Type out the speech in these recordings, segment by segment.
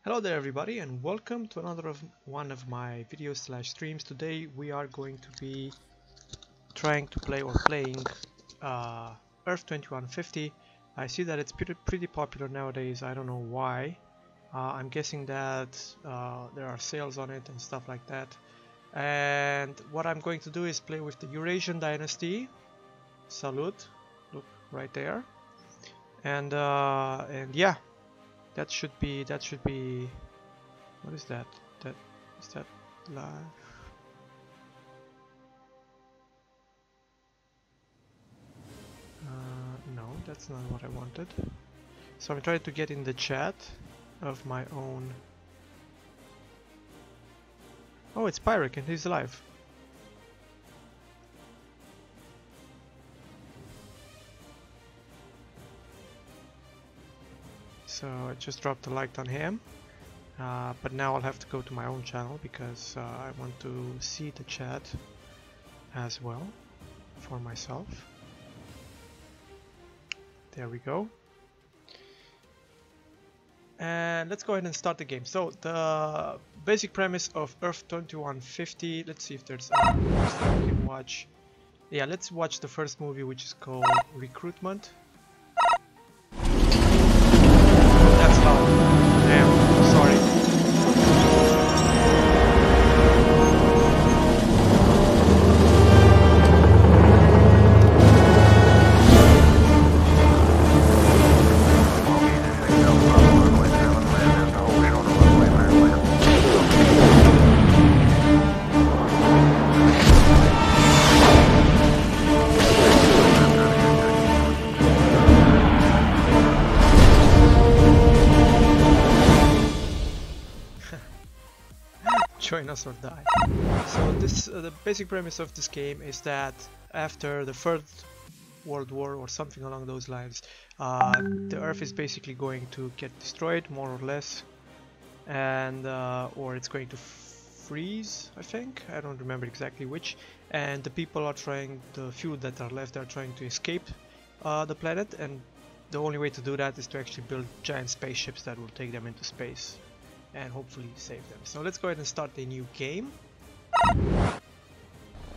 Hello there everybody, and welcome to another one of my videos slash streams. Today we are going to be trying to playing Earth 2150. I see that it's pretty popular nowadays. I don't know why. I'm guessing that there are sales on it and stuff like that. And what I'm going to do is play with the Eurasian Dynasty. Salute, look right there. And yeah. That should be. What is that? Is that live? No, that's not what I wanted. So I'm trying to get in the chat of my own. Oh, it's Pyric and he's live. So I just dropped a like on him, but now I'll have to go to my own channel because I want to see the chat as well for myself. There we go. And let's go ahead and start the game. So the basic premise of Earth 2150, let's see if there's a we can watch. Yeah, let's watch the first movie, which is called Recruitment. That's loud. Damn, sorry. Join us or die. So this the basic premise of this game is that after the First World War or something along those lines, the Earth is basically going to get destroyed, more or less, and or it's going to freeze, I think. I don't remember exactly which. And the people are trying, the few that are left are trying to escape the planet, and the only way to do that is to actually build giant spaceships that will take them into space and hopefully save them. So let's go ahead and start a new game.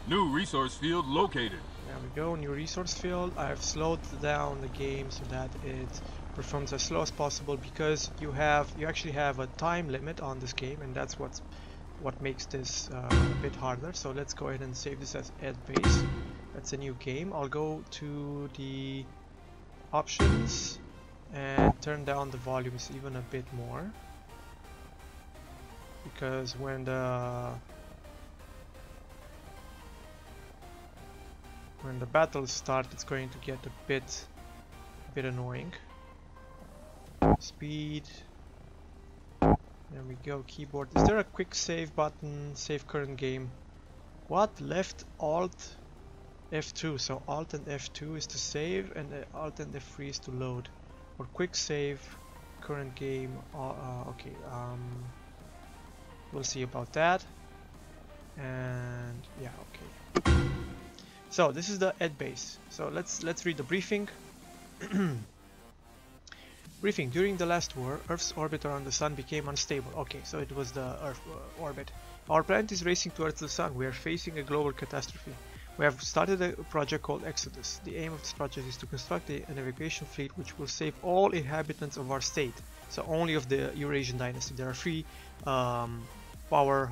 New resource field located. There we go, new resource field. I've slowed down the game so that it performs as slow as possible because you actually have a time limit on this game, and that's what makes this a bit harder. So let's go ahead and save this as Ed Base. That's a new game. I'll go to the options and turn down the volumes even a bit more, because when the battles start, it's going to get a bit annoying. Speed. There we go. Keyboard. Is there a quick save button? Save current game. What? Left Alt F2. So Alt and F2 is to save, and Alt and F3 is to load. Or quick save current game. Okay. We'll see about that. And yeah, okay. So this is the Ed base. So let's read the briefing. Briefing: during the last war, Earth's orbit around the Sun became unstable. Okay, so it was the Earth orbit. Our planet is racing towards the Sun. We are facing a global catastrophe. We have started a project called Exodus. The aim of this project is to construct a navigation fleet which will save all inhabitants of our state. So only of the Eurasian Dynasty. There are three power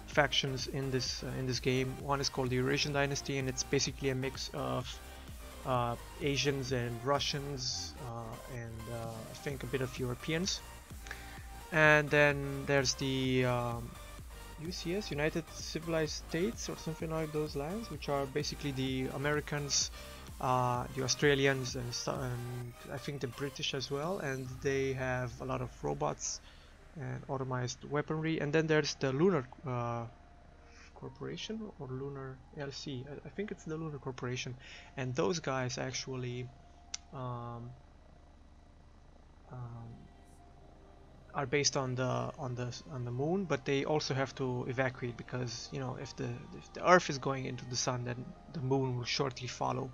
factions in this game. One is called the Eurasian Dynasty, and it's basically a mix of Asians and Russians and I think a bit of Europeans. And then there's the UCS, United Civilized States, or something like those lines, which are basically the Americans, the Australians, and I think the British as well, and they have a lot of robots and automized weaponry. And then there's the Lunar Corporation, or Lunar LC. I think it's the Lunar Corporation, and those guys actually are based on the moon, but they also have to evacuate because, you know, if the Earth is going into the sun, then the moon will shortly follow.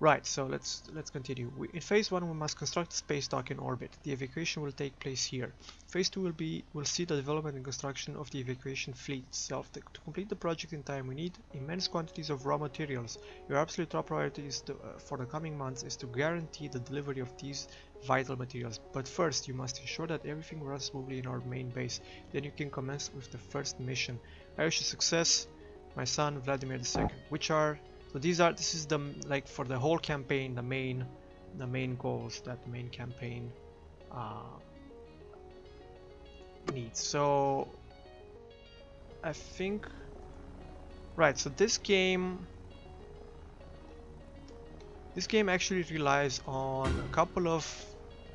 Right, so let's continue. In phase 1 we must construct a space dock in orbit. The evacuation will take place here. Phase 2 will see the development and construction of the evacuation fleet itself. To complete the project in time we need immense quantities of raw materials. Your absolute top priority is for the coming months is to guarantee the delivery of these vital materials. But first you must ensure that everything runs smoothly in our main base. Then you can commence with the first mission. I wish you success, my son Vladimir II. So this is the, like, for the whole campaign, the main goals that the main campaign needs. So I think, right, so this game actually relies on a couple of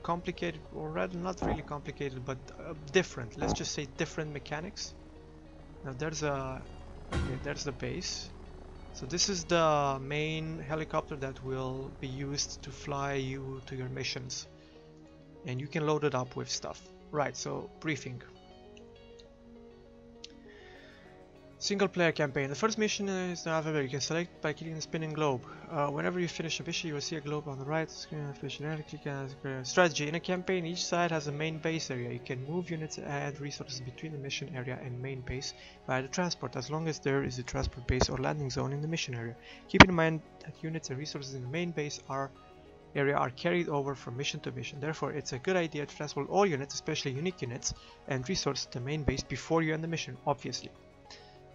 complicated, or rather not really complicated, but different, let's just say different mechanics. Now there's the base. So this is the main helicopter that will be used to fly you to your missions, and you can load it up with stuff. Right, so briefing. Single player campaign. The first mission is the alphabet. You can select by clicking the spinning globe. Whenever you finish a mission, you will see a globe on the right screen. Click on strategy. In a campaign, each side has a main base area. You can move units and resources between the mission area and main base via the transport, as long as there is a transport base or landing zone in the mission area. Keep in mind that units and resources in the main base area are carried over from mission to mission. Therefore, it's a good idea to transport all units, especially unique units, and resources to the main base before you end the mission, obviously.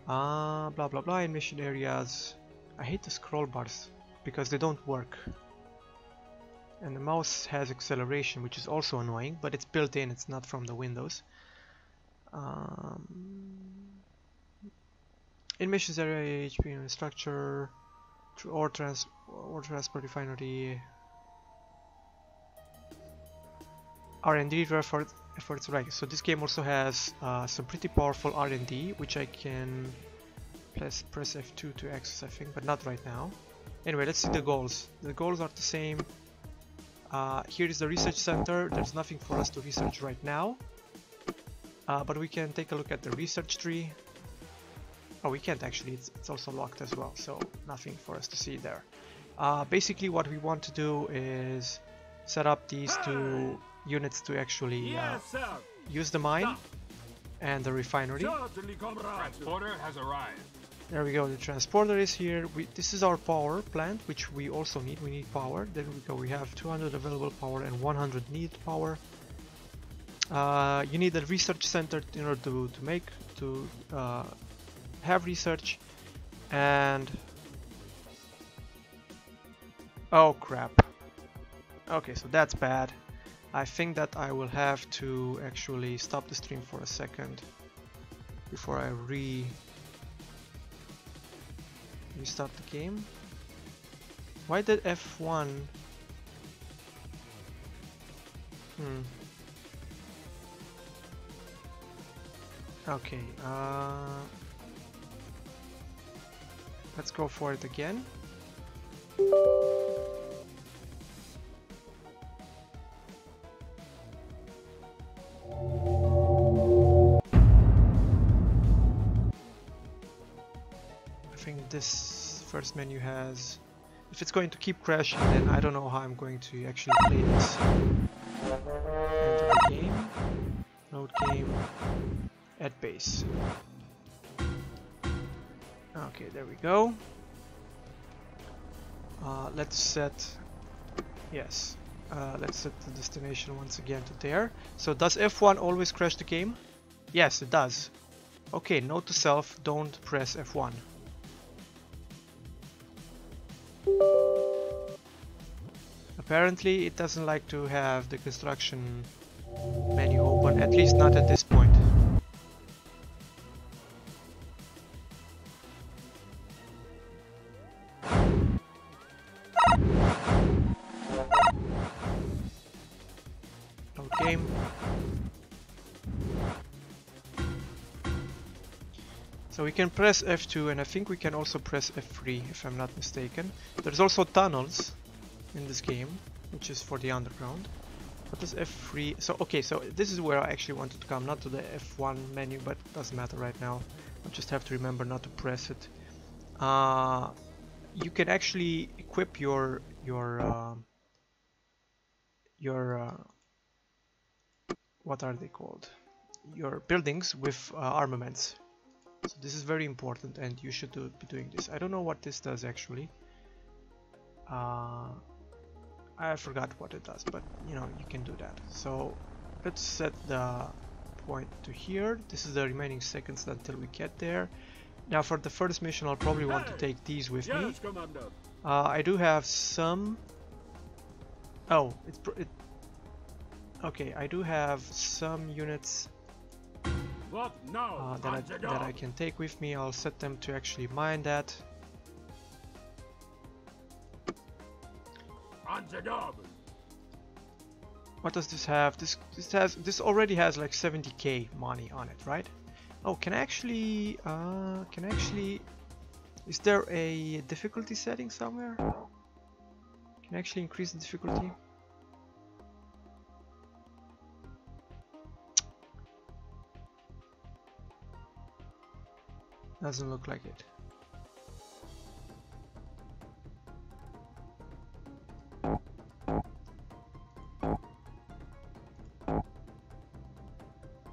Blah blah blah. In mission areas, I hate the scroll bars because they don't work, and the mouse has acceleration, which is also annoying, but it's built in, it's not from the Windows. In missions area, HP structure, or transport refinery, R&D efforts, right? So this game also has some pretty powerful R&D, which I can press F2 to access, I think, but not right now. Anyway, let's see the goals. The goals are the same. Here is the research center. There's nothing for us to research right now, but we can take a look at the research tree. Oh, we can't actually, it's also locked as well, so nothing for us to see there. Basically what we want to do is set up these two units to actually use the mine and the refinery. Transporter has arrived. There we go, the transporter is here. This is our power plant, which we also need. We need power. There we go, we have 200 available power and 100 needed power. You need a research center in order to have research. And oh crap. Okay, so that's bad. I think that I will have to actually stop the stream for a second before I restart the game. Why did F1? Okay, let's go for it again. This first menu has, if it's going to keep crashing, then I don't know how I'm going to actually play this. Enter the game, load game, add base. Okay, there we go. Let's set, yes, let's set the destination once again to there. So does F1 always crash the game? Yes, it does. Okay, note to self, don't press F1. Apparently it doesn't like to have the construction menu open, at least not at this point. Load game. So we can press F2, and I think we can also press F3 if I'm not mistaken. There's also tunnels in this game, which is for the underground. What is F3? So okay, so this is where I actually wanted to come, not to the F1 menu, but it doesn't matter right now. I just have to remember not to press it. You can actually equip your what are they called? Your buildings with armaments. So this is very important, and you should be doing this. I don't know what this does actually. I forgot what it does, but you know, you can do that. So let's set the point to here. This is the remaining seconds until we get there. Now for the first mission, I'll probably want to take these with me. I do have some. Oh, okay. I do have some units that I can take with me. I'll set them to actually mine that. What does this have? This already has like 70k money on it, right? Oh, can I actually is there a difficulty setting somewhere? Can I actually increase the difficulty? Doesn't look like it.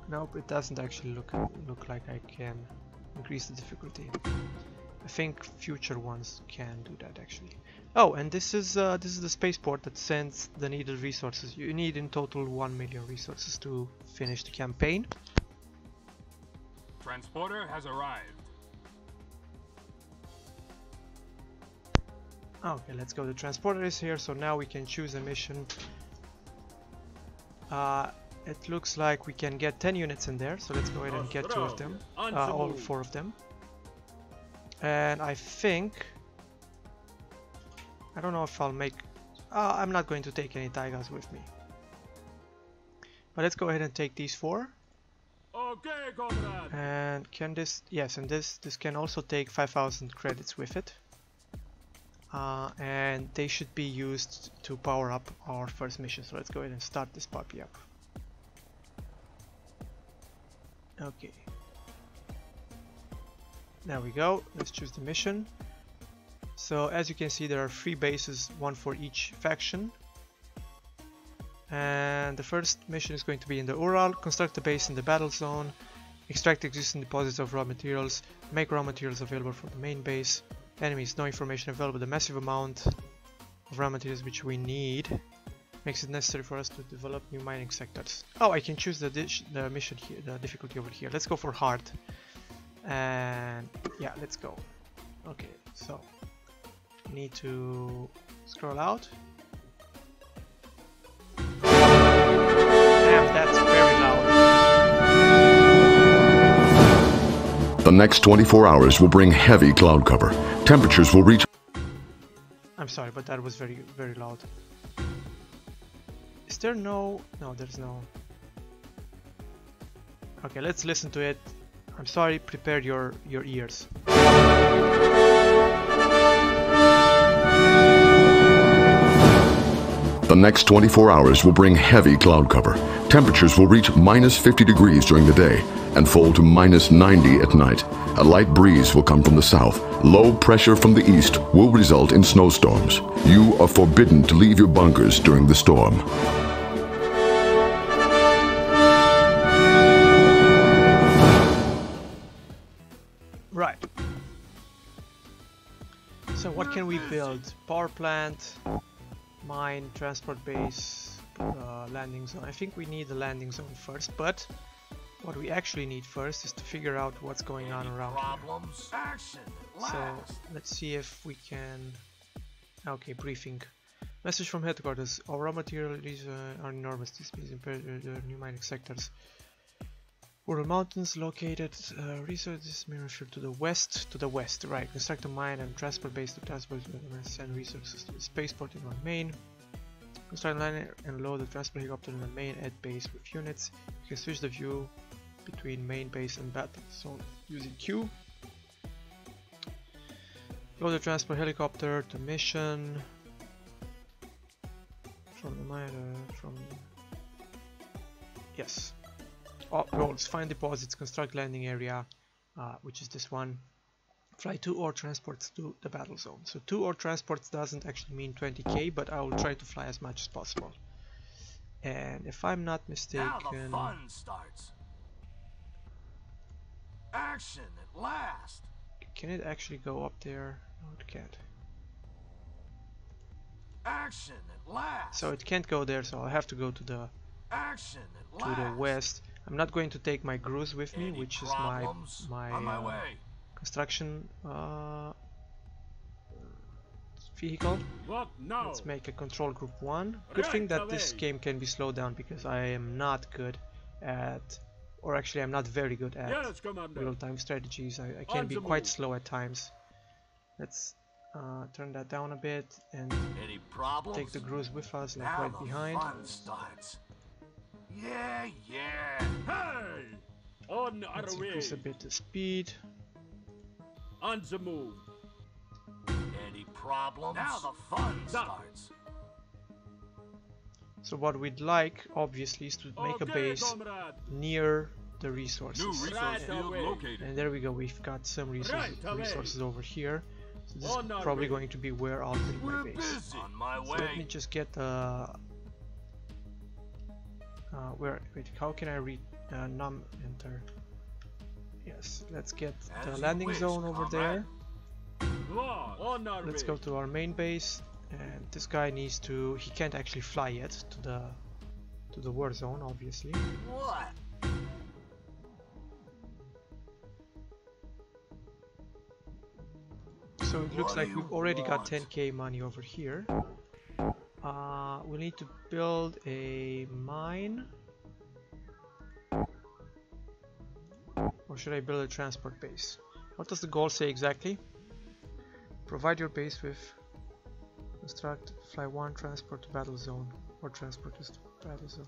Nope, it doesn't actually look like I can increase the difficulty. I think future ones can do that actually. Oh, and this is the spaceport that sends the needed resources. You need in total 1 million resources to finish the campaign. Transporter has arrived. Okay, let's go. The transporter is here, so now we can choose a mission. It looks like we can get 10 units in there, so let's go ahead and get 2 of them, all 4 of them. And I think, I don't know if I'll make, I'm not going to take any Taigas with me. But let's go ahead and take these 4. Okay, comrade. And can this, yes, and this can also take 5,000 credits with it. And they should be used to power up our first mission, so let's go ahead and start this puppy up. Okay, there we go. Let's choose the mission. So as you can see, there are 3 bases, 1 for each faction, and the first mission is going to be in the Ural. Construct a base in the battle zone, extract existing deposits of raw materials, make raw materials available for the main base. Enemies, no information available. The massive amount of raw materials which we need makes it necessary for us to develop new mining sectors. Oh, I can choose the mission here, the difficulty over here. Let's go for hard. And yeah, let's go. Okay, so I need to scroll out. Damn, that's very loud. The next 24 hours will bring heavy cloud cover. Temperatures will reach... I'm sorry, but that was very, very loud. Is there no... No, there's no... Okay, let's listen to it. I'm sorry, prepare your ears. The next 24 hours will bring heavy cloud cover. Temperatures will reach minus 50 degrees during the day and fall to minus 90 at night. A light breeze will come from the south. Low pressure from the east will result in snowstorms. You are forbidden to leave your bunkers during the storm. Right. So what can we build? Power plant, mine, transport base, landing zone. I think we need the landing zone first, but what we actually need first is to figure out what's going on around here. So let's see if we can... Okay, briefing. Message from headquarters. Our raw materials are enormous. This means impaired new mining sectors. Ural Mountains located. Resources may refer to the west. To the west, right. Construct a mine and transport base to transport and send resources to the spaceport in our main. Construct a line and load the transport helicopter in the main at base with units. You can switch the view between main base and battle zone using Q. Load the transport helicopter to mission. From the mine, yes. Goals: find deposits, construct landing area, which is this one. Fly 2 ore transports to the battle zone. So 2 ore transports doesn't actually mean 20k, but I will try to fly as much as possible. And if I'm not mistaken... Now the fun starts. Action at last. Can it actually go up there? No, it can't. Action at last. So it can't go there, so I'll have to go to the Action at last. the west. I'm not going to take my Gruz with me, Any which is problems? On my way. construction vehicle. What now? Let's make a control group 1. Good thing that this game can be slowed down because I am not good at, or actually I'm not very good at Yes, Commander. real-time strategies. I can On be the quite move. slow at times. Let's turn that down a bit and Any problems? take the Gruz with us, like Now right the behind. fun starts. Yeah, yeah. Hey! On our Let's way. increase a bit the speed. On the move. Any problems? Now the fun starts. So what we'd like, obviously, is to make a Okay, base comrade. near the resources. New resource and, field away. located. and there we go, we've got some Right away. resources over here. So this On is our probably way. going to be where I'll build my We're base. busy. On my So let me way. just get wait, how can I read num enter? Yes, let's get As the you landing wish, zone over comrade. there. Lord, on our Let's way. go to our main base, and this guy needs to, he can't actually fly yet to the war zone, obviously. What? So it looks What like do we've you already got want? 10k money over here. We need to build a mine. Or should I build a transport base? What does the goal say exactly? Provide your base with construct fly 1 transport to battle zone or transport to battle zone.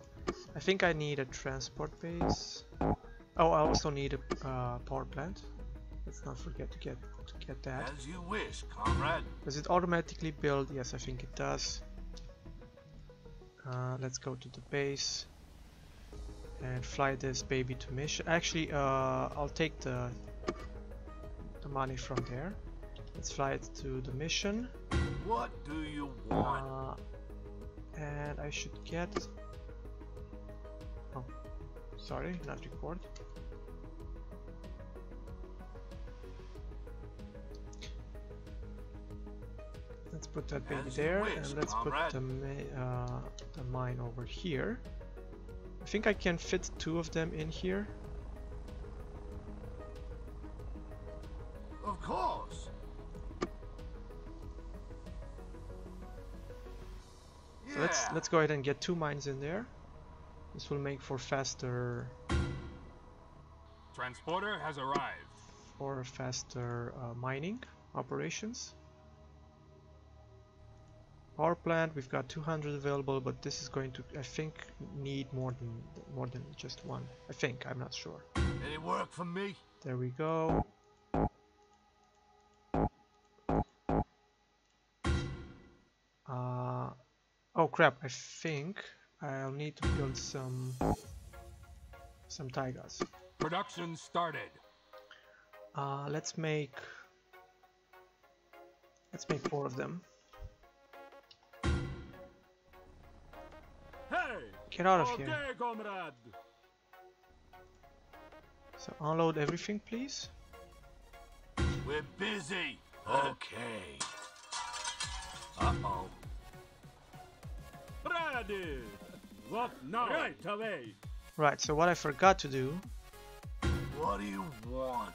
I think I need a transport base. Oh, I also need a power plant. Let's not forget to get that. As you wish, comrade. Does it automatically build? Yes, I think it does. Let's go to the base and fly this baby to mission. Actually, I'll take the money from there. Let's fly it to the mission. What do you want? And I should get... Oh, sorry, not record. Let's put that baby As you there, wish, and let's comrade. put the mine over here. I think I can fit 2 of them in here. Of course. So let's go ahead and get 2 mines in there. This will make for faster Transporter has arrived. mining operations. Power plant, we've got 200 available, but this is going to, I think, need more than just 1. I think, I'm not sure. Any work for me? There we go. Oh crap, I think I'll need to build some taigas. Production started. Let's make 4 of them. Hey! Get out of Okay, here. comrade. So unload everything, please. We're busy. Okay. Uh-oh. Ready. What now? Right away. Right, so what I forgot to do, What do you want?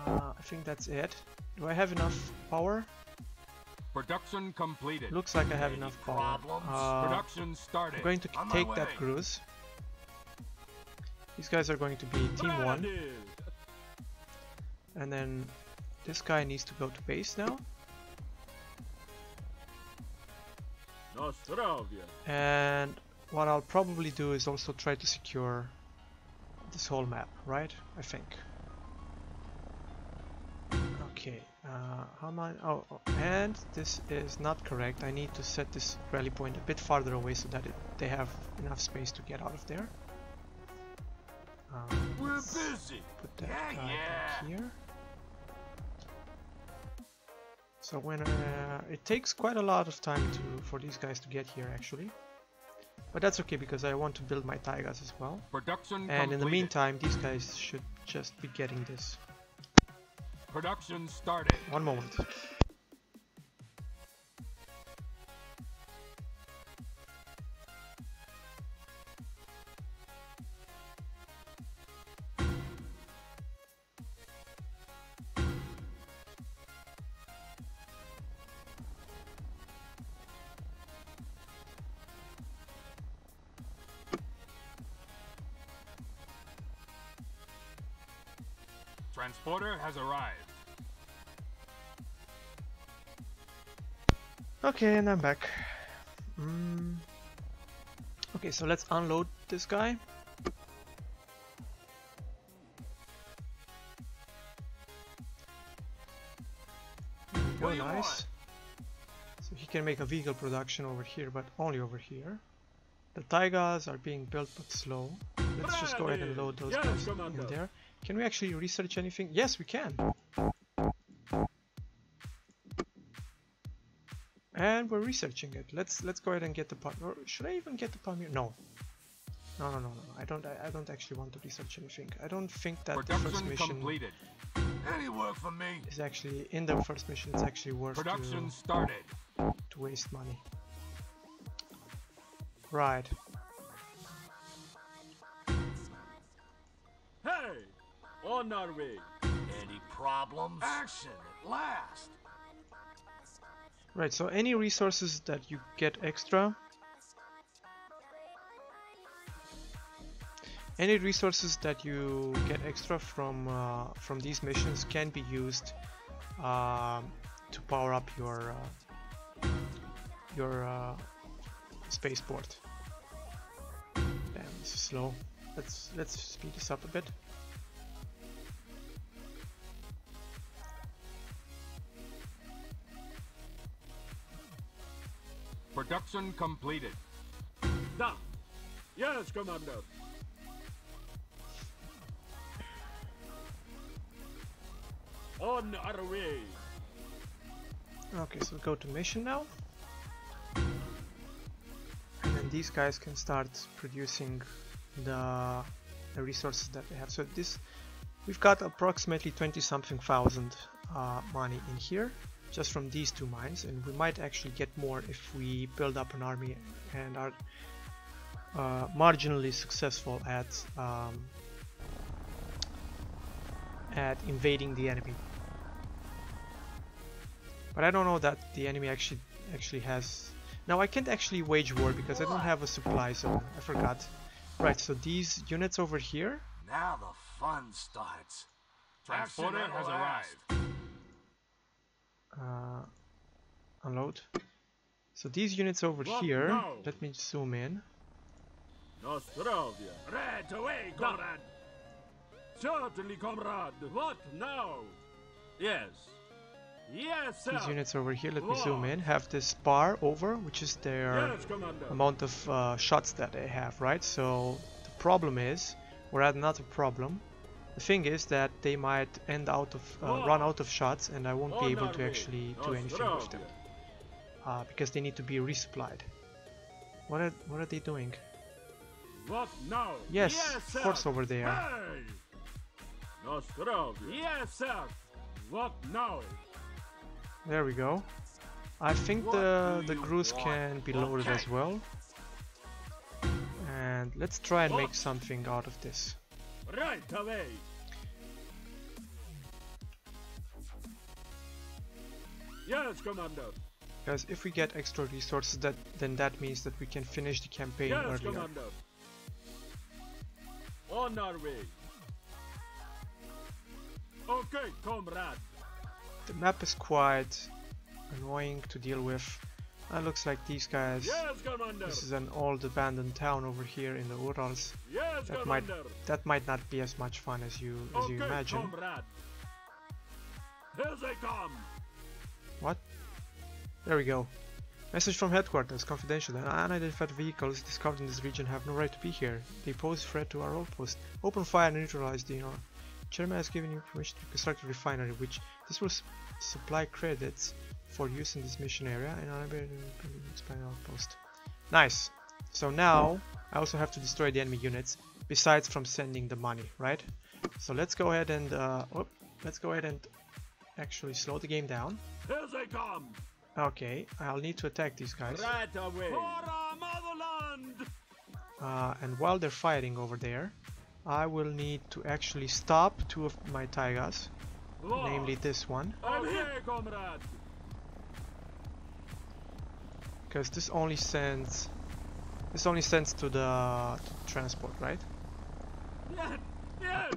I think that's it. Do I have enough power? Production completed. Looks like I have enough power. problems? Production started. I'm going to On my take that way. Gruz. These guys are going to be team 1, Ready. and then this guy needs to go to base now. Nostrovia. And what I'll probably do is also try to secure this whole map, right? I think. Okay, how am I? Oh, and this is not correct. I need to set this rally point a bit farther away so that they have enough space to get out of there. We're Let's busy. put that Yeah, guy yeah. back here. So when it takes quite a lot of time for these guys to get here actually, but that's okay because I want to build my taigas as well. Production And in the completed. meantime, these guys should just be getting this. Production started. One moment. Transporter has arrived. Okay, and I'm back. Okay, so let's unload this guy. There we go, nice. So he can make a vehicle production over here, but only over here. The taigas are being built but slow. Let's just go ahead and load those guys in there. Can we actually research anything? Yes, we can. And we're researching it. Let's go ahead and get the Palmyra. Should I even get the Palmyra? No. No. I don't actually want to research anything. I don't think that the first Production mission completed. Any work for me? is actually in the first mission. It's actually worth Production started. to waste money. Right. Hey! On our way. Any problems? Action at last. Right. So any resources that you get extra. Any resources that you get extra from these missions can be used to power up your spaceport. Damn, this is slow. Let's speed this up a bit. Production completed. Da! Yes, Commander. On our way. Okay, so go to mission now. And then these guys can start producing the resources that they have. So we've got approximately 20-something thousand money in here just from these two mines, and we might actually get more if we build up an army and are marginally successful at invading the enemy. But I don't know that the enemy actually has. Now I can't actually wage war because I don't have a supply zone. I forgot. Right, so these units over here. Now the fun starts. Transporter Action at has last. arrived. Unload. So these units over What here. now? Let me zoom in. Nostrovia. Right away, comrade. Certainly, comrade. What now? Yes. Yes, sir. These units over here. Let me zoom in. Have this bar over, which is their Yes, Commander. amount of shots that they have, right? So the problem is, we're at another problem. The thing is that they might end out of run out of shots, and I won't be able to actually do anything with them because they need to be resupplied. What are they doing? What now? Yes, sir. force over there. Hey! Nostrovia. Yes, sir. What now? There we go. I think What the do you Grus want? can be loaded as Okay. well. And let's try and make What? something out of this. Right away. Yes, Commander. Because if we get extra resources, then that means that we can finish the campaign Yes, earlier. Commander. On our way. Okay, comrade. The map is quite annoying to deal with. It looks like these guys. Yes, Commander. This is an old abandoned town over here in the Urals. Yes, That might not be as much fun as you okay, imagine. comrade. Here they come. What? There we go. Message from headquarters, confidential. Unidentified vehicles discovered in this region have no right to be here. They pose a threat to our outpost. Open fire and neutralize the Chairman has given you permission to construct a refinery, which this will supply credits for use in this mission area and expand outpost. Nice. So now I also have to destroy the enemy units besides from sending the money, right? So let's go ahead and actually slow the game down. Here they come! Okay, I'll need to attack these guys. Right away! For our motherland! And while they're fighting over there, I will need to actually stop two of my taigas, namely this one, Okay, comrade! because this only sends to the transport, right? Yet! Yet!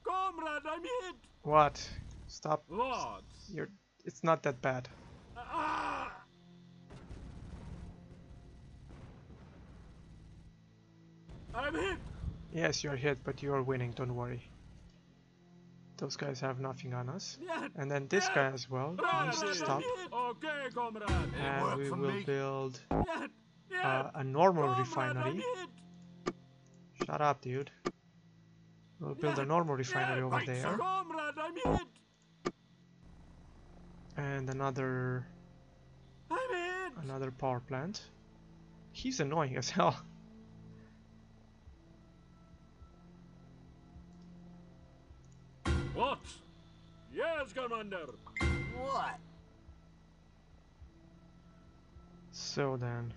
Comrade, I'm hit! What? Stop. What? It's not that bad. Ah! I'm hit! Yes, you're hit, but you're winning, don't worry. Those guys have nothing on us. Yet! And then this guy as well needs to stop. Okay, comrade! And we will build Yet! Yet! a normal Comrade, I'm refinery. hit! Shut up, dude. We'll build a normal refinery over Right, there. comrade, I'm hit! And another I'm hit! power plant. He's annoying as hell. What? Yes, commander! What? So then,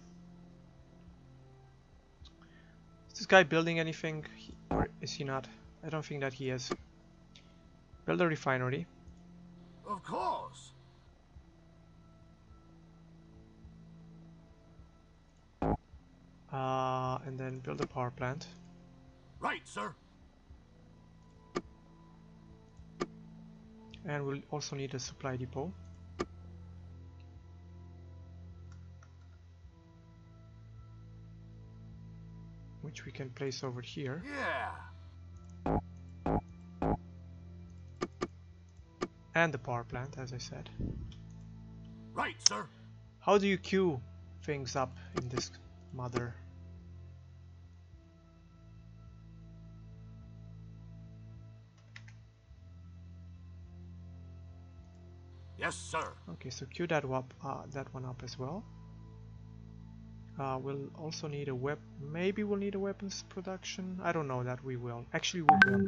is this guy building anything, or is he not? I don't think that he is. Build a refinery. Of course. And then build a power plant. Right, sir. And we'll also need a supply depot. Which we can place over here. Yeah. And the power plant, as I said. Right, sir. How do you queue things up in this mother? Yes, sir. Okay, so queue that one up as well. We'll also need a maybe we'll need a weapons production. I don't know that we will. Actually, we will.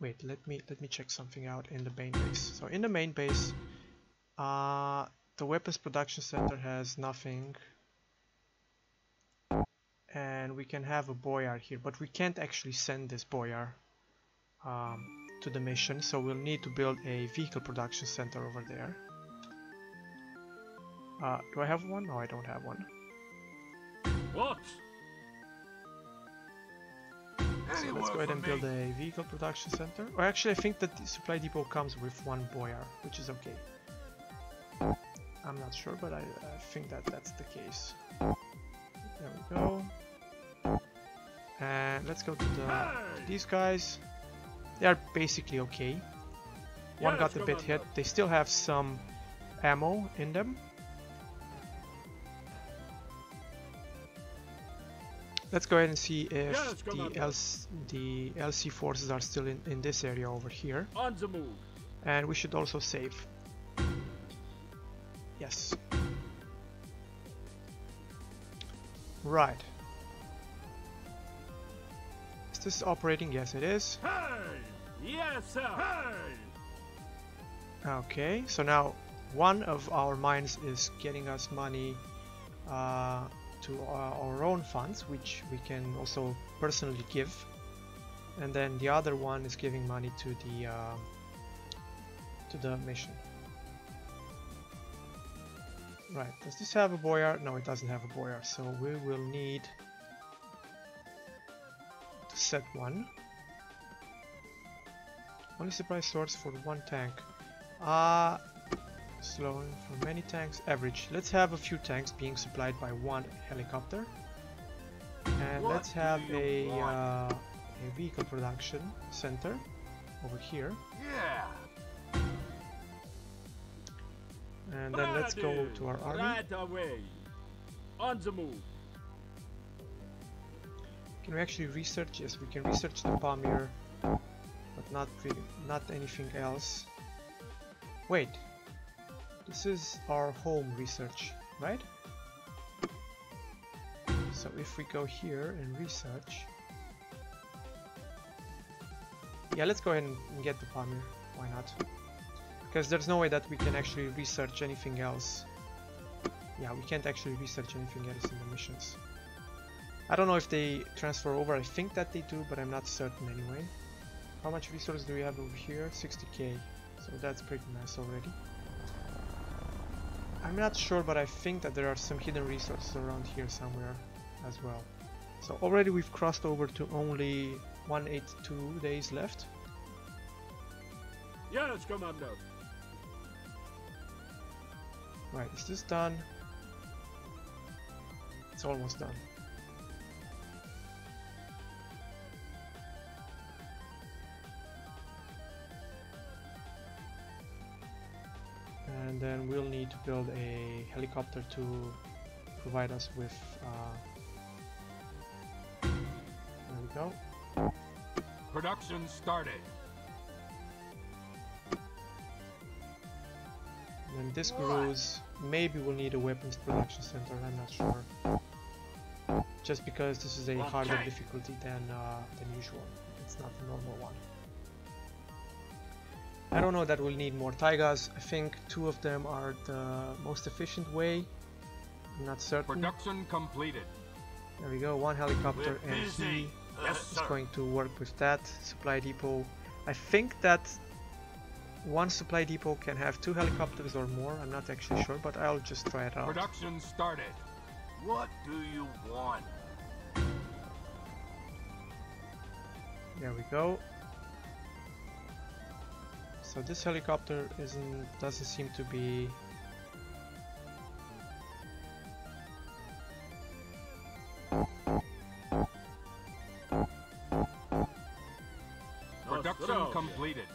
Wait, let me check something out in the main base. So in the main base, the weapons production center has nothing, and we can have a boyar here, but we can't actually send this boyar to the mission. So we'll need to build a vehicle production center over there. Do I have one? No, I don't have one. What? So let's go ahead and build a vehicle production center. Or actually, I think that the supply depot comes with one boyar, which is okay. I'm not sure, but I think that that's the case. There we go. And let's go to these guys. They are basically okay. One got a bit hit. They still have some ammo in them. Let's go ahead and see if the LC forces are still in this area over here. On the move. And we should also save. Yes. Right. Is this operating? Yes, it is. Hey! Yes, sir! Hey! Okay, so now one of our mines is getting us money to our own funds, which we can also personally give, and then the other one is giving money to the mission. Right, does this have a boyar? No, it doesn't have a boyar, so we will need to set one. Only supply source for one tank. Slowing for many tanks, average. Let's have a few tanks being supplied by one helicopter. And let's have a vehicle production center over here. Yeah. And then let's go to our army. Right away. On the move. Can we actually research? Yes, we can research the Pamir, but not anything else. Wait, This is our home research, right? So if we go here and research, yeah, let's go ahead and get the Pamir. Why not? Because there's no way that we can actually research anything else. Yeah, we can't actually research anything else in the missions. I don't know if they transfer over. I think that they do, but I'm not certain anyway. How much resource do we have over here? 60k. So that's pretty nice already. I'm not sure, but I think that there are some hidden resources around here somewhere as well. So already we've crossed over to only 182 days left. Yes, Commander. Right, is this done? It's almost done. And then we'll need to build a helicopter to provide us with there we go. Production started. When this grows, maybe we'll need a weapons production center, I'm not sure. Just because this is a harder difficulty than usual. It's not the normal one. I don't know that we'll need more Taigas. I think 2 of them are the most efficient way. I'm not certain. Production completed. There we go, 1 helicopter, and he is going to work with that supply depot. I think that 1 supply depot can have 2 helicopters or more. I'm not actually sure, but I'll just try it out. Production started. What do you want? There we go. So this helicopter doesn't seem to be Production completed.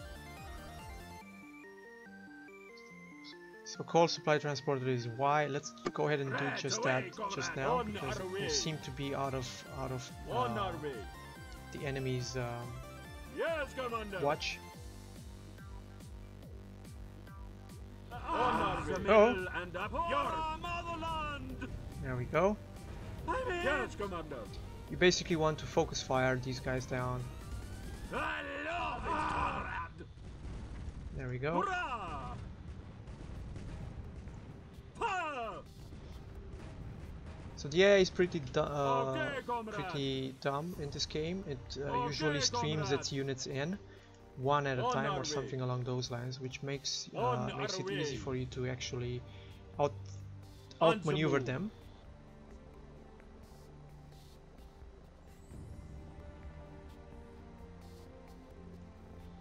So coal supply transporter is Y. Let's go ahead and do just that just now, because we seem to be out of the enemy's Yes, Commander. watch. Oh. And up your motherland. There we go. Yes, Commander. You basically want to focus fire these guys down. I love it, Conrad. There we go. Hurrah! Fire! So the AI is pretty Okay, comrade. pretty dumb in this game. It Okay, usually streams comrade. its units in one at a On time our or way. something along those lines, which makes On makes our it easy way. for you to actually On the outmaneuver move. them.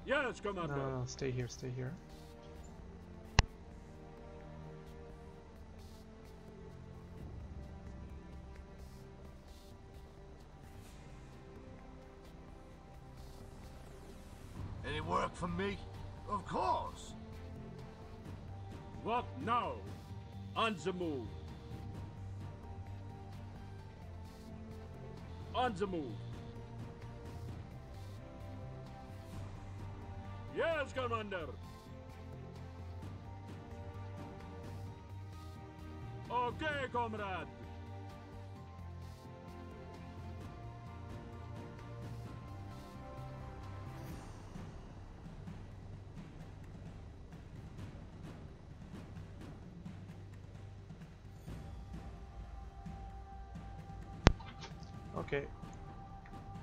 Yes, No, Commander. no, no, stay here, stay here. Any work for me? Of course. What now? On the move. On the move. Yes, Commander. Okay, comrade. Okay.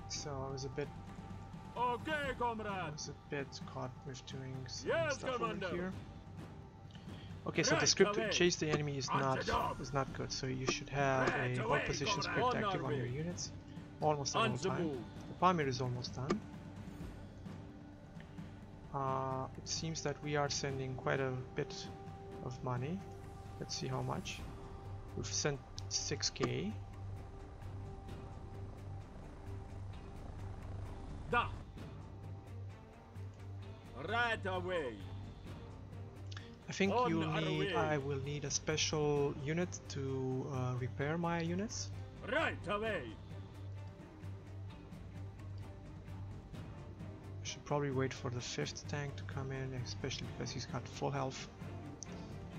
So I was a bit Okay, comrade. caught with doing some Yes, stuff Commander. over here. Okay, so the Right script to away. chase the enemy is On the not job. good. So you should have Right a hold away, position comrade. script On active our on your way. units almost at On all the time. move. The Pamir is almost done. It seems that we are sending quite a bit of money. Let's see how much. We've sent 6k. Da. Right away. I think On our way. I will need a special unit to repair my units. Right away. I should probably wait for the 5th tank to come in, especially because he's got full health.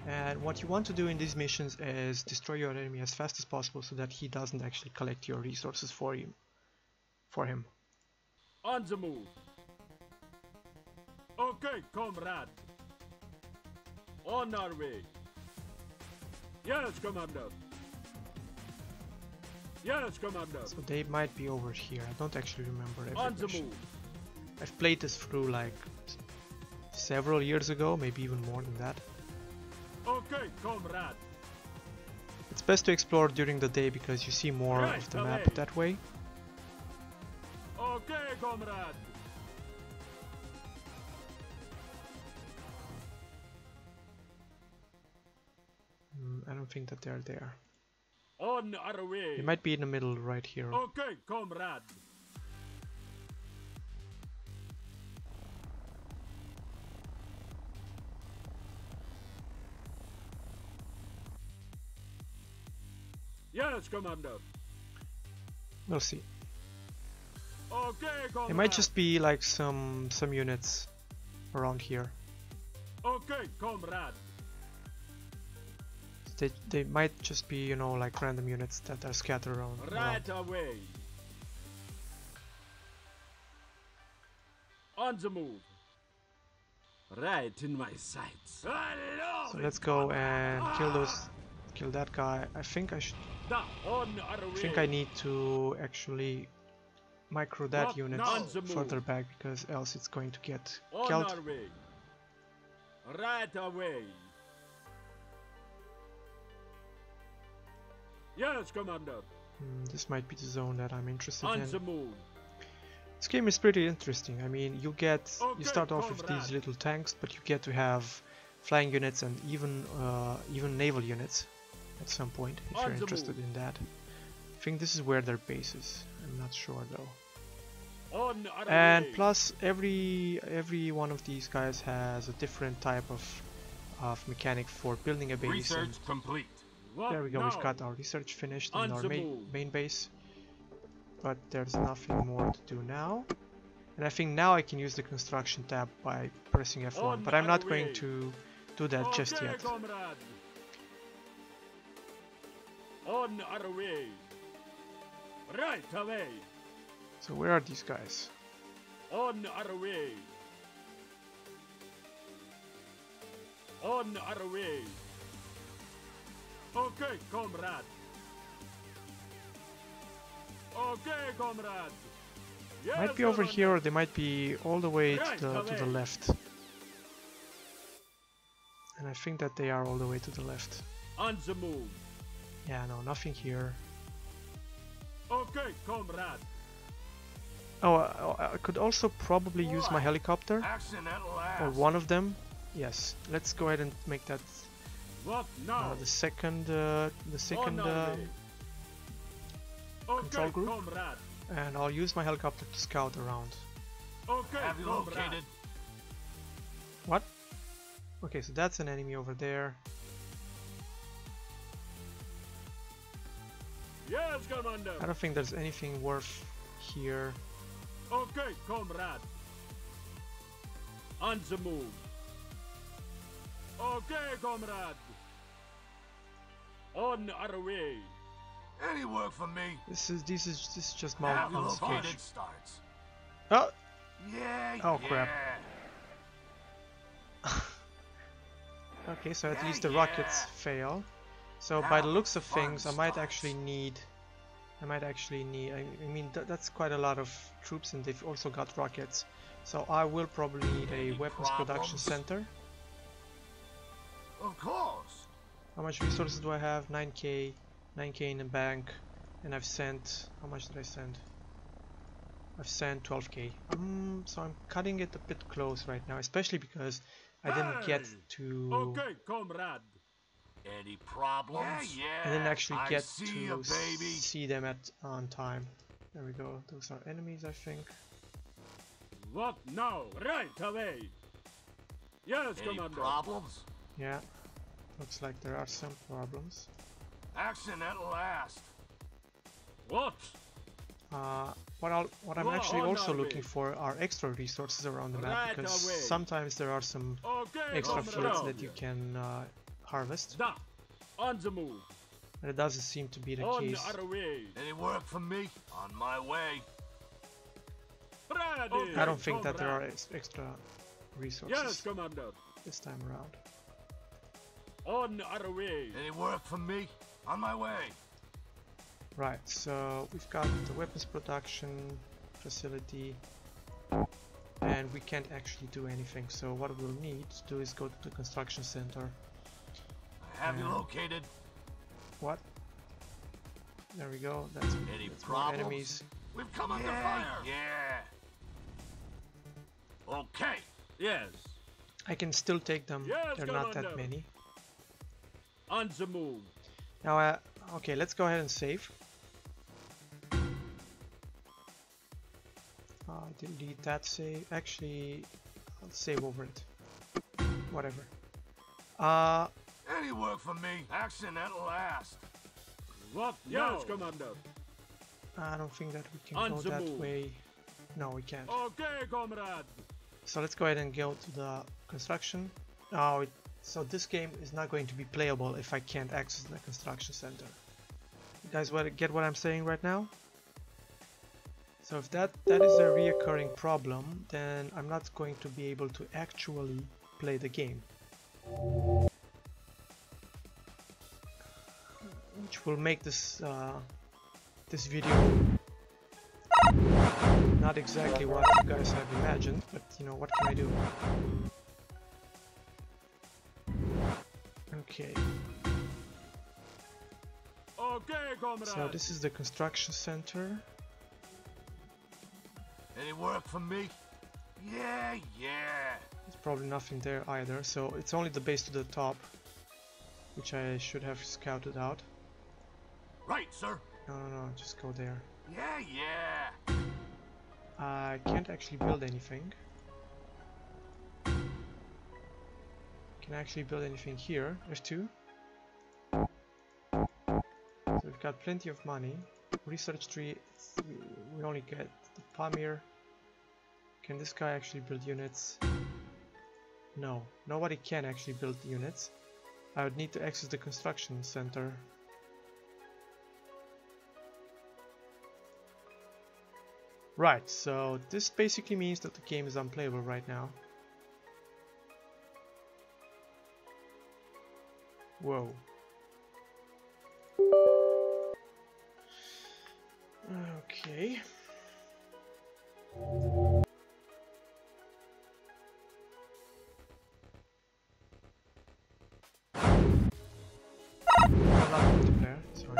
And what you want to do in these missions is destroy your enemy as fast as possible so that he doesn't actually collect your resources for him. On the move. Okay, comrade. On our way. Yes, Commander. Yes, Commander. So they might be over here. I don't actually remember every On the mission. move. I've played this through like several years ago, maybe even more than that. Okay, comrade. It's best to explore during the day because you see more Right of the away. map that way. Okay, comrade. I don't think that they're there. On our way. They might be in the middle right here. Okay, comrade. Yes, Commander. We'll see. Okay, comrade. It might just be like some units around here. Okay, comrade. They might just be, you know, like random units that are scattered around. Right away. On the move. Right in my sights. So let's go and kill that guy. I think I should. On our way. I think I need to actually micro that Not unit on the move. further back because else it's going to get On killed. our way. Right away. Yes, Commander. This might be the zone that I'm interested On in. the move. This game is pretty interesting. I mean, you Okay, start off with comrade. these little tanks, but you get to have flying units and even naval units at some point if On you're the interested move. in that. I think this is where their base is. I'm not sure though. On our And way. plus, every one of these guys has a different type of mechanic for building a base. Research And complete. What there we go. now? We've got our research finished in On our the main move. base. But there's nothing more to do now. And I think now I can use the construction tab by pressing F1. On But I'm not our going way. to do that just Okay, yet. comrade. On our way. Right away. So where are these guys? On our way. On our way. Okay, comrade. Okay, comrade. Yes, Might be over commander. here, or they might be all the way Right to the away. left. And I think that they are all the way to the left. On the move. Yeah, no, nothing here. Okay, comrade. Oh, I could also probably use my What? helicopter, Action at last. or one of them. Yes, let's go ahead and make that What now? the second On our way. Okay, control group. comrade. and I'll use my helicopter to scout around. Okay, Have you comrade. located? What? Okay, so that's an enemy over there. Yes, commander. I don't think there's anything worth here. Okay, comrade. On the move. Okay, comrade. On our way. Any work for me? This is just Have mountain you fortification. located starts? Oh, Yeah. Oh, crap. yeah. okay, so at Yeah, least the yeah. rockets fail. So Now by the the looks of fun things, I might starts. actually need. I mean, that's quite a lot of troops, and they've also got rockets. So I will probably need a Any weapons production problems? center. Of course. How much resources do I have? 9k, 9k in the bank, and I've sent. How much did I send? I've sent 12k. So I'm cutting it a bit close right now, especially because I didn't get Hey! to. Okay, comrade. Any problems? Yeah, yeah. I didn't actually I get see to ya, baby. see them on time. There we go. Those are enemies, I think. What now? Right away. Yes, Any commander. problems? Yeah, looks like there are some problems. Action at last. What? What I'm Well, actually on also our looking way. for are extra resources around the map, Right because away. sometimes there are some Okay, extra comrade. fleets that you can harvest. Da. On the move. But it doesn't seem to be the On case. our way. Any work for me? On my way. Ready. I don't think that there are comrade. extra resources Yes, Commander. this time around. On our way. Any work for me? On my way. Right, so we've got the weapons production facility and we can't actually do anything, so what we'll need to do is go to the construction center. I have you Yeah. located. What? There we go, that's Any more problems? enemies. We've come under fire. Yeah. Okay. Yes. I can still take them, Yes, they're not that Commander. many. On the move. Now, okay, let's go ahead and save. Delete that save. Actually, I'll save over it. Whatever. Any work for me? Action at last. What? Yes, Commander. I don't think that we can On go the that move. way. No, we can't. Okay, comrade. So let's go ahead and go to the construction. Oh, so this game is not going to be playable if I can't access the construction center. You guys get what I'm saying right now? So if that is a reoccurring problem, then I'm not going to be able to actually play the game. Which will make this this video not exactly what you guys have imagined, but you know, what can I do? Okay, Okay, comrade. so this is the construction center. Any work for me? Yeah, yeah. There's probably nothing there either, so it's only the base to the top, which I should have scouted out. Right, sir. No, just go there. Yeah, yeah. I can't actually build anything. Can I actually build anything here? There's two. So we've got plenty of money. Research tree, we only get the Pamir. Can this guy actually build units? No, nobody can actually build units. I would need to access the construction center. Right, so this basically means that the game is unplayable right now. Whoa. Okay. Not multiplayer, sorry.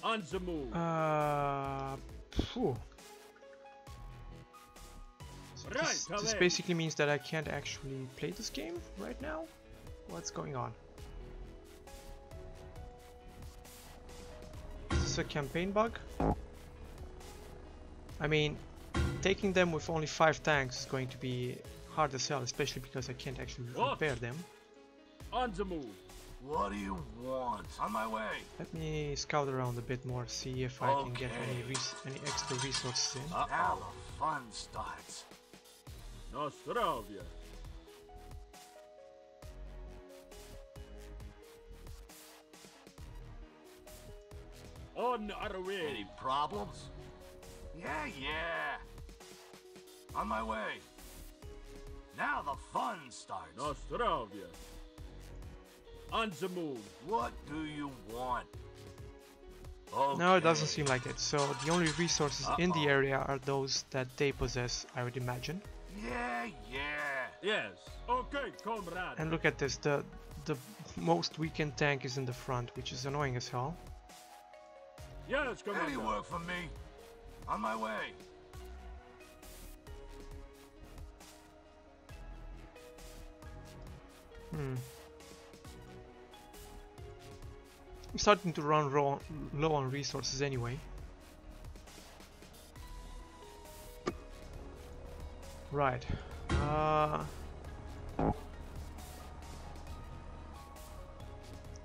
On the move. Phew. So Right, this away. basically means that I can't actually play this game right now? What's going on? Is this a campaign bug? I mean, taking them with only 5 tanks is going to be hard as hell, especially because I can't actually What? repair them. On the move. What do you want? On my way. Let me scout around a bit more, see if I can get Okay. any extra resources in. Now the fun starts. Nostrovia. On our way. Any problems? Yeah, yeah. On my way. Now the fun starts. Nostrovia. On the move. What do you want? Okay. No, it doesn't seem like it. So the only resources in the area are those that they possess, I would imagine. Yeah, yeah. Yes. Okay, comrade. And look at this, the most weakened tank is in the front, which is annoying as hell. Yes, Any commander. work for me? On my way. I'm starting to run low on resources anyway. Right.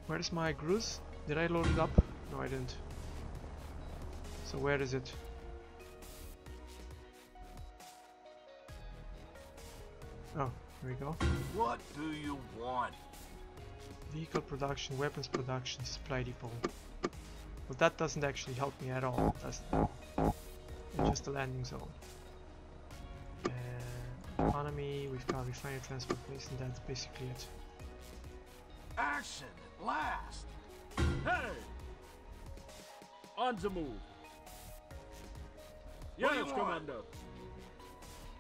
Where's my Gruz? Did I load it up? No, I didn't. So where is it? Oh, here we go. What do you want? Vehicle production, weapons production, supply depot. Well, that doesn't actually help me at all, does it? It's just a landing zone. And economy, we've got refinery transport place, and that's basically it. Action at last! Hey! On the move. What do Yes, you want? Commander.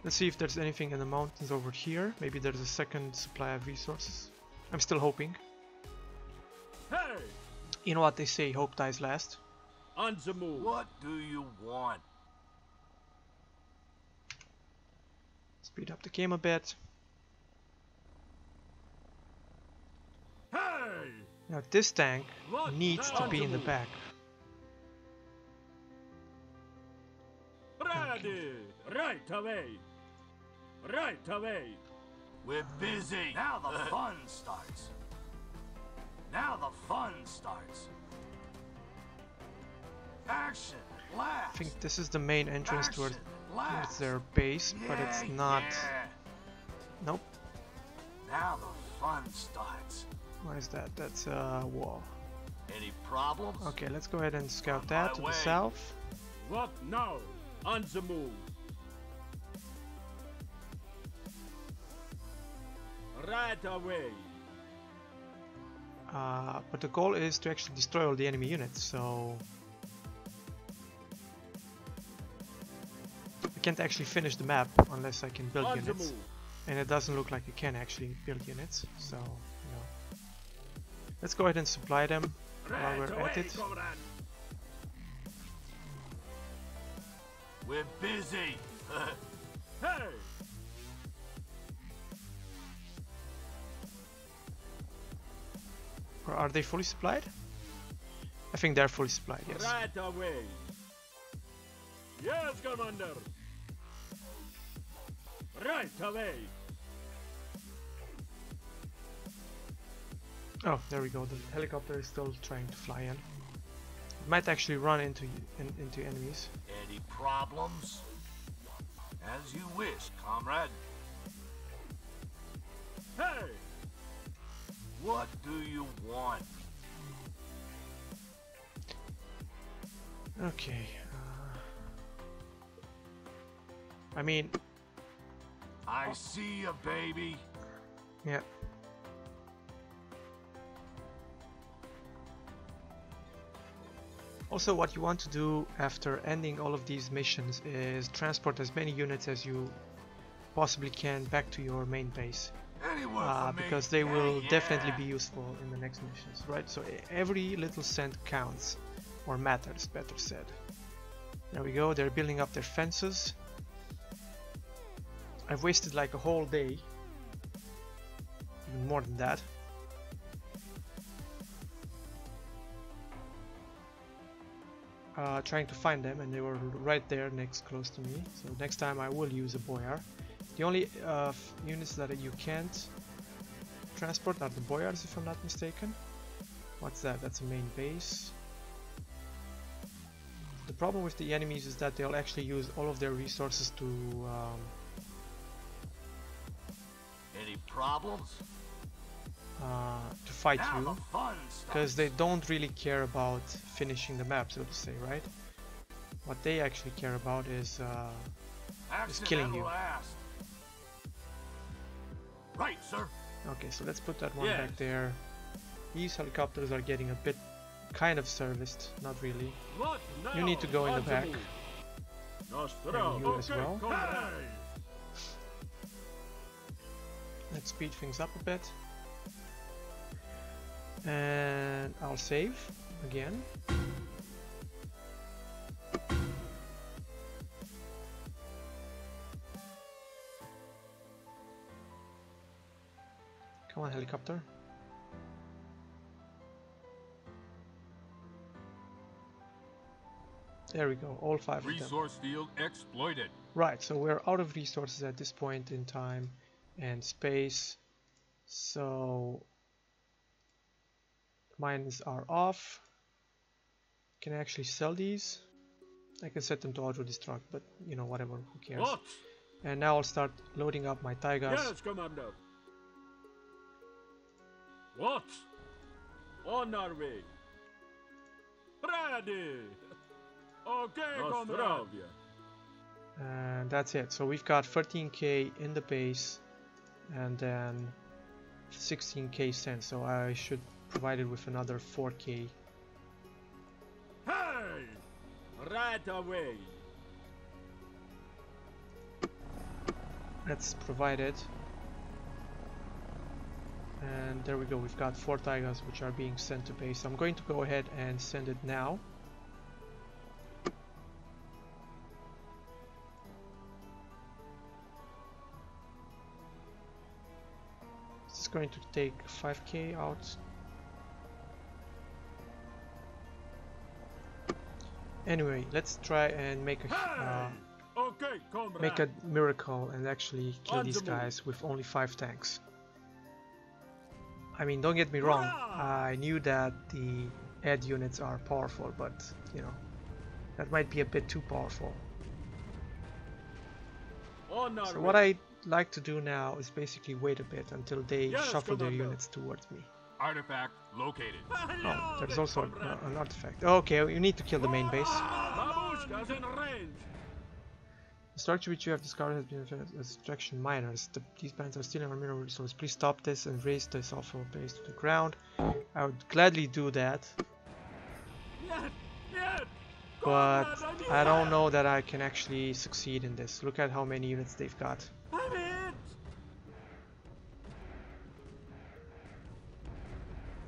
Let's see if there's anything in the mountains over here. Maybe there's a second supply of resources. I'm still hoping. Hey! You know what they say, hope dies last. On the move. What do you want? Speed up the game a bit. Hey! Now this tank What needs to the- be in the back. Ready! Right away! Right away! We're busy. Now the fun starts. Now the fun starts. Action at last. I think this is the main entrance Action towards at last. their base, but it's Yeah, not. yeah. Nope. Now the fun starts. What is that? That's a wall. Any problems? Okay, let's go ahead and scout On that my to way. the south. What now? On the move. Right away. But the goal is to actually destroy all the enemy units, so I can't actually finish the map unless I can build On the units. move. And it doesn't look like I can actually build units, so you know. Let's go ahead and supply them while Right we're away, at it. comrade. We're busy. Hey! Or are they fully supplied? I think they're fully supplied, yes. Right away. Yes, Commander. Right away. Oh, there we go. The helicopter is still trying to fly in. It might actually run into enemies. Any problems? As you wish, comrade. Hey! What do you want? Okay. I mean, I see you, baby. yeah. Also, what you want to do after ending all of these missions is transport as many units as you possibly can back to your main base. Anywhere for me. Because they Yeah, will yeah. definitely be useful in the next missions, right? So every little cent counts, or matters, better said. There we go, they're building up their fences. I've wasted like a whole day, even more than that. Trying to find them, and they were right there next, close to me. So next time I will use a Boyar. The only units that you can't transport are the Boyars, if I'm not mistaken. What's that? That's a main base. The problem with the enemies is that they'll actually use all of their resources to Any problems? fight Now you, the fun because starts. they don't really care about finishing the map, so to say, right? What they actually care about is Action killing at you. last. Right, sir. okay. So let's put that one Yes. back there. These helicopters are getting a bit kind of serviced, not really. What now? You need to go in the On back. move. Nostro. And you as well. Comrade. Let's speed things up a bit. And I'll save again. Come on, helicopter. There we go, all 5 of them. Resource field exploited. Right, so we're out of resources at this point in time and space. So mines are off. Can I actually sell these? I can set them to auto-destruct, but you know, whatever, who cares. What? And now I'll start loading up my Taigas. Yes, Commander. What? On our way. Ready. Okay, Commander. And that's it. So we've got 13k in the base and then 16k cents. So I should provide it with another 4k. Hey! Right away. Let's provide it. And there we go. We've got 4 Taigas which are being sent to base. I'm going to go ahead and send it now. It's going to take 5k out. Anyway, let's try and make a Okay, comrade. make a miracle and actually kill these guys with only 5 tanks. I mean, don't get me wrong, I knew that the add units are powerful, but you know, that might be a bit too powerful. So what I like to do now is basically wait a bit until they shuffle their units towards me. Artifact located. Oh, there's also an artifact. Okay, you need to kill the main base. Babushka's in range. The structure which you have discovered has been referred as extraction miners. These bands are stealing our mineral resources. Please stop this and raise this awful base to the ground. I would gladly do that. But I don't know that I can actually succeed in this. Look at how many units they've got.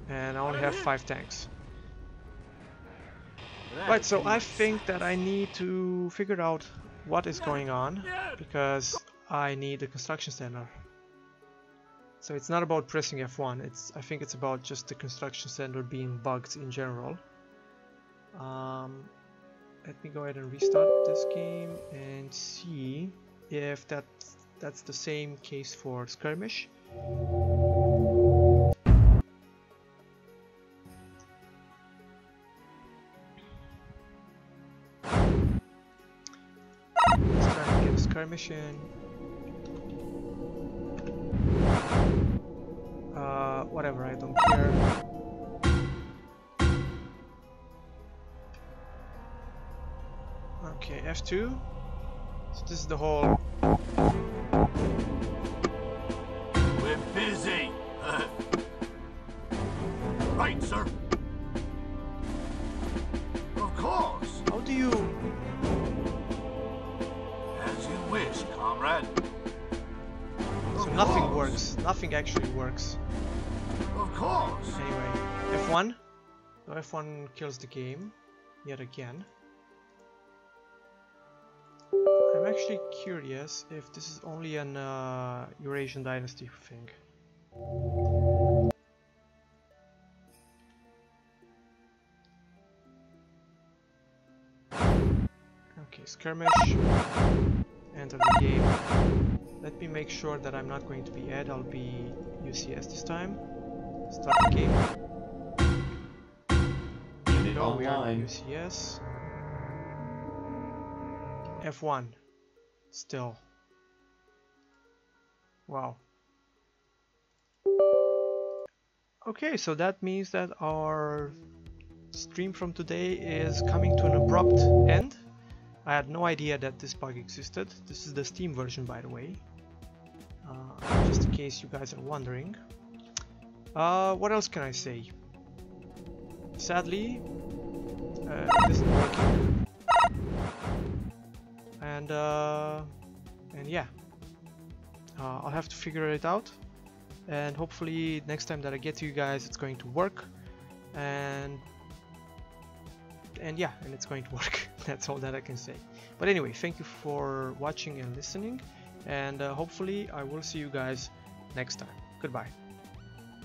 And I only have 5 tanks. Right, so I think that I need to figure out what is going on, because I need a construction center. So it's not about pressing F1, I think it's about just the construction center being bugged in general. Let me go ahead and restart this game and see if that's the same case for Skirmish. Let's try and get a Skirmish in. Whatever, I don't care. Okay, F2. So this is the whole... We're busy. Right, sir. Of course. How do you... As you wish, comrade. So nothing works. Nothing actually works. Of course. Anyway, F1. So F1 kills the game. Yet again. I'm actually curious if this is only an Eurasian dynasty thing. Okay, skirmish. Enter the game. Let me make sure that I'm not going to be Ed, I'll be UCS this time. Start the game. Unit Oh, we are online. UCS. F1. Still. Wow. Okay, so that means that our stream from today is coming to an abrupt end. I had no idea that this bug existed. This is the Steam version, by the way. Just in case you guys are wondering. What else can I say? Sadly, it isn't working. And yeah, I'll have to figure it out, and hopefully next time that I get to you guys it's going to work, and yeah, and it's going to work. That's all that I can say. But anyway, thank you for watching and listening, and hopefully I will see you guys next time. Goodbye.